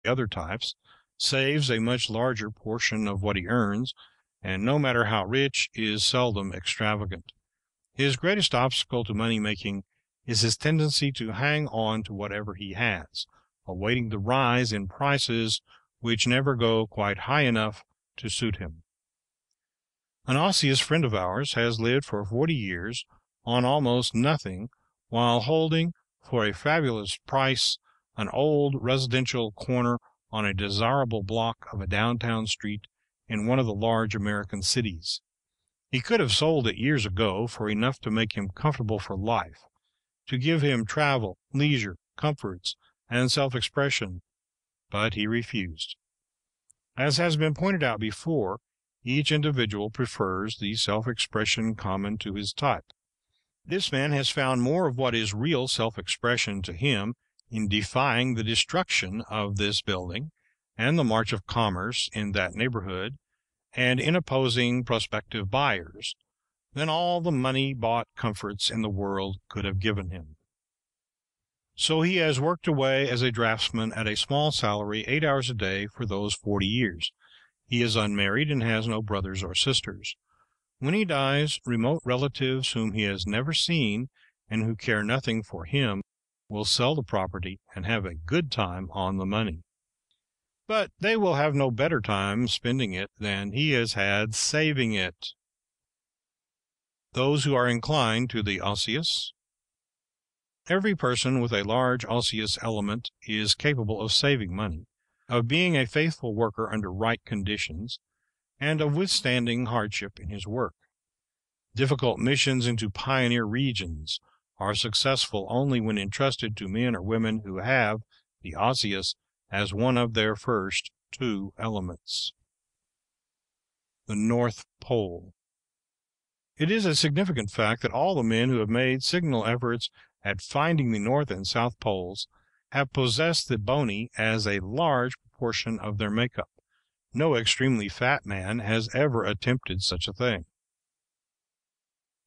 other types, saves a much larger portion of what he earns, and no matter how rich, is seldom extravagant. His greatest obstacle to money making is his tendency to hang on to whatever he has, awaiting the rise in prices which never go quite high enough to suit him. An Osseous friend of ours has lived for 40 years on almost nothing while holding, for a fabulous price, an old residential corner on a desirable block of a downtown street in one of the large American cities. He could have sold it years ago for enough to make him comfortable for life, to give him travel, leisure, comforts, and self-expression, but he refused. As has been pointed out before, each individual prefers the self-expression common to his type. This man has found more of what is real self-expression to him in defying the destruction of this building and the march of commerce in that neighborhood, and in opposing prospective buyers, than all the money-bought comforts in the world could have given him. So he has worked away as a draftsman at a small salary 8 hours a day for those 40 years. He is unmarried and has no brothers or sisters. When he dies, remote relatives whom he has never seen and who care nothing for him will sell the property and have a good time on the money. But they will have no better time spending it than he has had saving it. Those who are inclined to the osseous. Every person with a large osseous element is capable of saving money, of being a faithful worker under right conditions, and of withstanding hardship in his work. Difficult missions into pioneer regions are successful only when entrusted to men or women who have the osseous as one of their first 2 elements. The North Pole. It is a significant fact that all the men who have made signal efforts at finding the North and South Poles have possessed the bony as a large proportion of their makeup. No extremely fat man has ever attempted such a thing.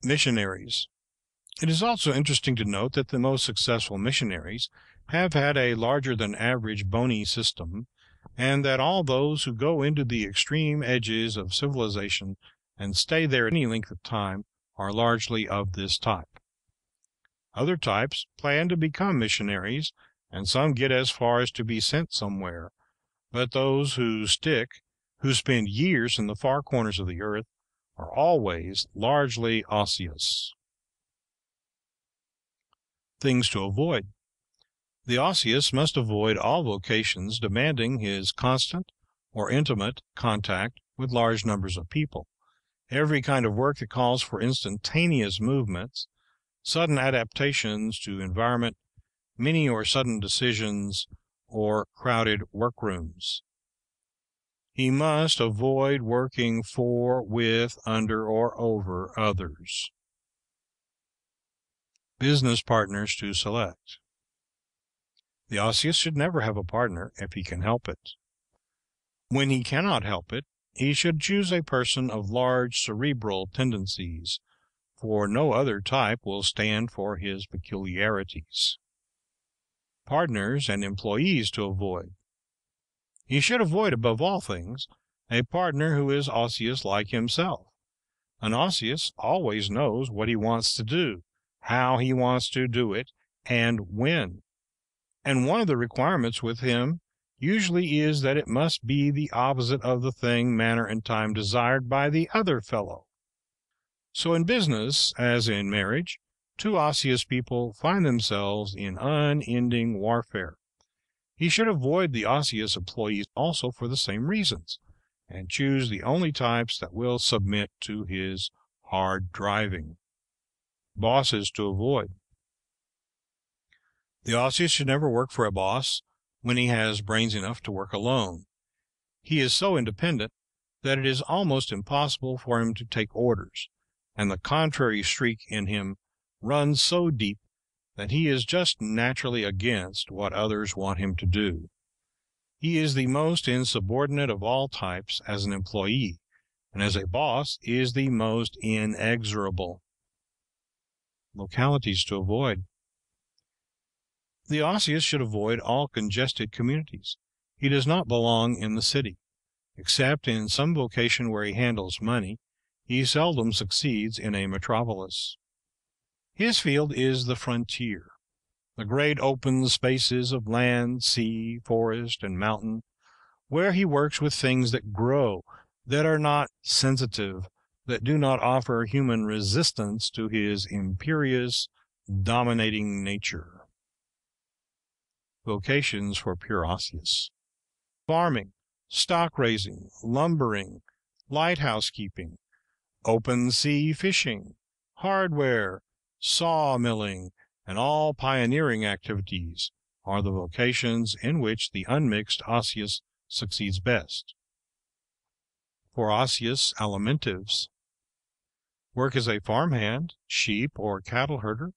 Missionaries. It is also interesting to note that the most successful missionaries have had a larger than average bony system, and that all those who go into the extreme edges of civilization and stay there any length of time are largely of this type. Other types plan to become missionaries, and some get as far as to be sent somewhere, but those who stick, who spend years in the far corners of the earth, are always largely osseous. Things to avoid. The osseous must avoid all vocations demanding his constant or intimate contact with large numbers of people. Every kind of work that calls for instantaneous movements, sudden adaptations to environment, many or sudden decisions, or crowded workrooms. He must avoid working for, with, under, or over others. Business partners to select. The osseous should never have a partner if he can help it. When he cannot help it, he should choose a person of large cerebral tendencies, for no other type will stand for his peculiarities. Partners and employees to avoid. He should avoid above all things a partner who is osseous like himself. An osseous always knows what he wants to do, how he wants to do it, and when. And one of the requirements with him usually is that it must be the opposite of the thing, manner, and time desired by the other fellow. So in business, as in marriage, 2 osseous people find themselves in unending warfare. He should avoid the osseous employees also for the same reasons, and choose the only types that will submit to his hard driving. Bosses to avoid. The osseous should never work for a boss when he has brains enough to work alone. He is so independent that it is almost impossible for him to take orders, and the contrary streak in him runs so deep that he is just naturally against what others want him to do. He is the most insubordinate of all types as an employee, and as a boss is the most inexorable. Localities to avoid. The osseous should avoid all congested communities. he does not belong in the city. Except in some vocation where he handles money, he seldom succeeds in a metropolis. His field is the frontier, the great open spaces of land, sea, forest, and mountain, where he works with things that grow, that are not sensitive, that do not offer human resistance to his imperious, dominating nature. Vocations for pure Osseous: farming, stock raising, lumbering, lighthouse keeping, open sea fishing, hardware, saw milling, and all pioneering activities are the vocations in which the unmixed Osseous succeeds best. For Osseous alimentives: work as a farmhand, sheep or cattle herder,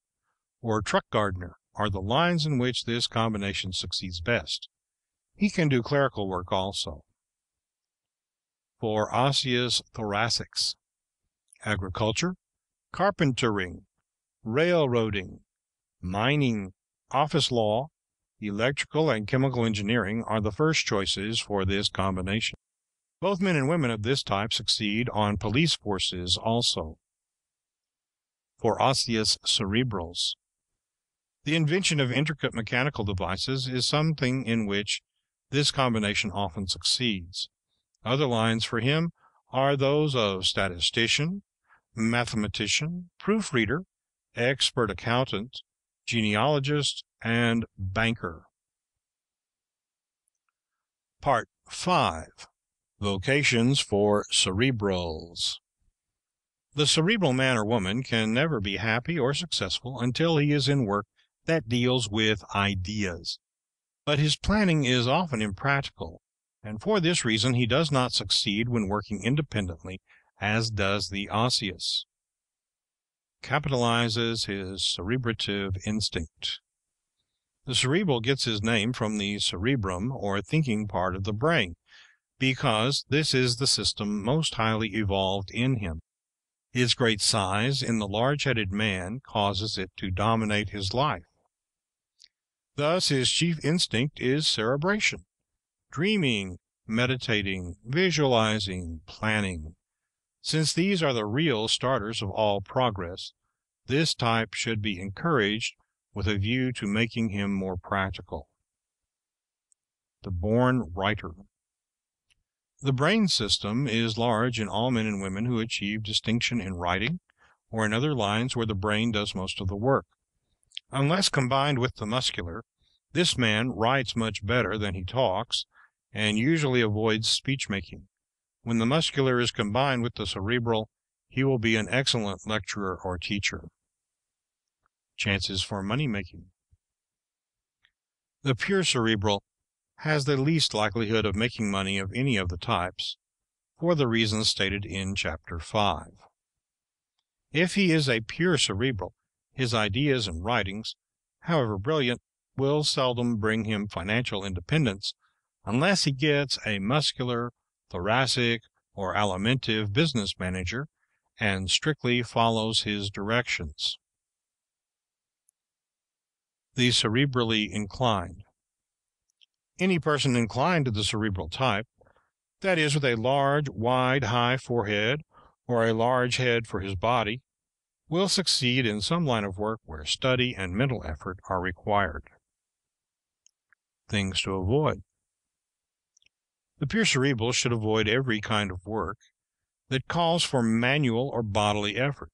or truck gardener are the lines in which this combination succeeds best. He can do clerical work also. For Osseous thoracics: agriculture, carpentering, railroading, mining, office law, electrical and chemical engineering are the first choices for this combination. Both men and women of this type succeed on police forces also. For Osseous cerebrals: the invention of intricate mechanical devices is something in which this combination often succeeds. Other lines for him are those of statistician, mathematician, proofreader, expert accountant, genealogist, and banker. Part 5. Vocations for cerebrals. The cerebral man or woman can never be happy or successful until he is in work that deals with ideas. But his planning is often impractical, and for this reason he does not succeed when working independently as does the Osseous. Capitalizes his cerebrative instinct. The cerebral gets his name from the cerebrum, or thinking part of the brain, because this is the system most highly evolved in him. His great size in the large-headed man causes it to dominate his life. Thus his chief instinct is cerebration, dreaming, meditating, visualizing, planning. Since these are the real starters of all progress, this type should be encouraged with a view to making him more practical. The born writer. The brain system is large in all men and women who achieve distinction in writing or in other lines where the brain does most of the work. Unless combined with the muscular, this man writes much better than he talks, and usually avoids speech-making. When the muscular is combined with the cerebral, he will be an excellent lecturer or teacher. Chances for money-making. The pure cerebral has the least likelihood of making money of any of the types, for the reasons stated in Chapter 5. If he is a pure cerebral, his ideas and writings, however brilliant, will seldom bring him financial independence unless he gets a muscular, thoracic, or alimentive business manager and strictly follows his directions. The cerebrally inclined. Any person inclined to the cerebral type, that is, with a large, wide, high forehead, or a large head for his body, will succeed in some line of work where study and mental effort are required. Things to avoid. The pure cerebral should avoid every kind of work that calls for manual or bodily effort,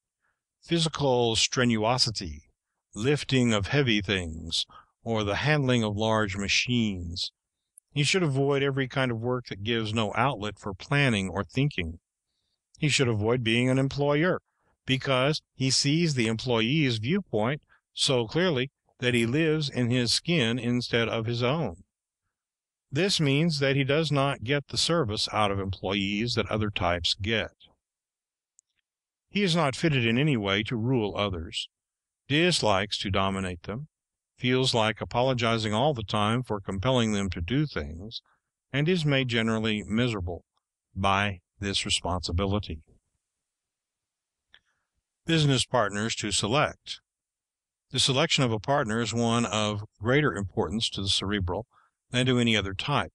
physical strenuosity, lifting of heavy things, or the handling of large machines. He should avoid every kind of work that gives no outlet for planning or thinking. He should avoid being an employer, because he sees the employee's viewpoint so clearly that he lives in his skin instead of his own. This means that he does not get the service out of employees that other types get. He is not fitted in any way to rule others, dislikes to dominate them, feels like apologizing all the time for compelling them to do things, and is made generally miserable by this responsibility. Business partners to select. The selection of a partner is one of greater importance to the cerebral than to any other type.